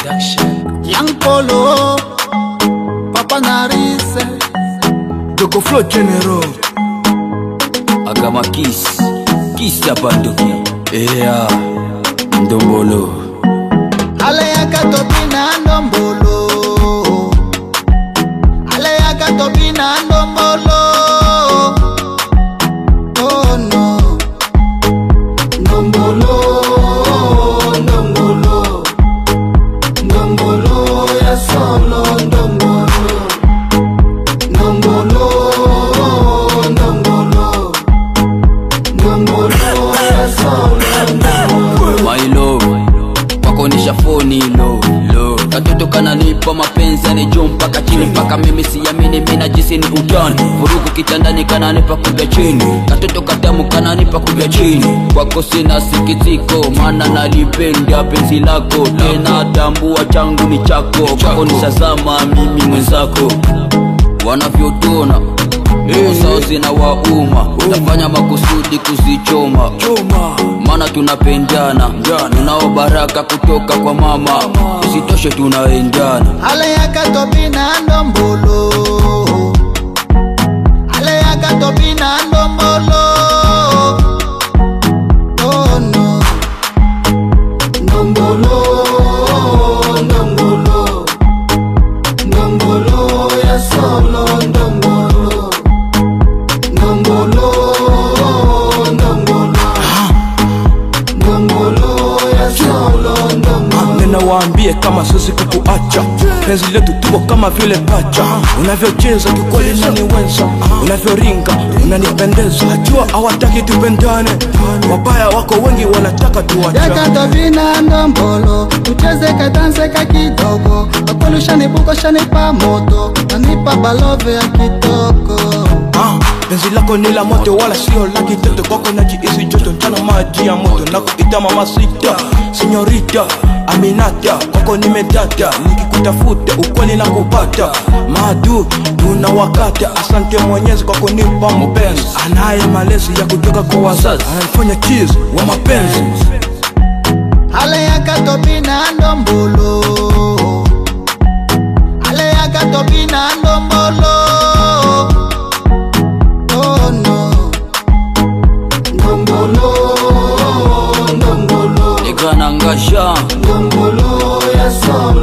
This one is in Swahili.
Production. Young Polo, Papa Narise, Doko Flow General Agama Kiss ya banduki Ea Ndombolo Ale yakatopina ndombolo, Ale yakatopina ndombolo. Oh no, ndombolo, ndombolo, ndombolo ya solo, ndombolo, ndombolo, ndombolo, ndombolo ya solo, ndombolo. My love wakonisha phone low katoto kananipa mapenzi anijo mpaka chini mpaka mimi siamini mimi najisi ni utani vurugu kitandani kananipa kuja chini katoto katamu kananipa kuja chini kwako sina sikitiko maana nalipenda penzi lako tena tambua changu ni chako kwako nisazama mimi mwenzako wanavyotona Sauzi na wauma Tafanya makusudi kuzichoma Mana tunapendana Tunao baraka kutoka kwa mama Isitoshe tunaendana Ale yakatopina ndombolo, Ale yakatopina ndombolo. Oh no, ndombolo, ndombolo, ndombolo ya solo, ndombolo, ndombolo, ndombolo, ndombolo ya solo, ndombolo. Nena waambie kama sisi kukuacha penzi letu tuko kama vile pacha unavyocheza kikweli naniweza unavyoringa unanipendeza najua hawataki tupendane wabaya wako wengi wanataka tuacha Yakatopina ndombolo tucheze kadanse ka kidogo Akolu shanibuko shanipa moto Nanipa balove ya kitoko penzi lako ni la moto wala sio la kitoto kwako najiisi joto mchana maji ya moto nakuita mama sita senyorita Aminata kwako nimedata nikikutafuta ukweli na kupata maadu tunawakata asante mwenyezi kwa kunipa mpenzi anaye malezi ya kutoka kwa wazazi ananifanya cheese wa mapenzi Ale yakatopina ndombolo, Ale yakatopina ndombolo. Oh no, ndombolo, ndombolo, Nigana ngasha ndombolo ya solo.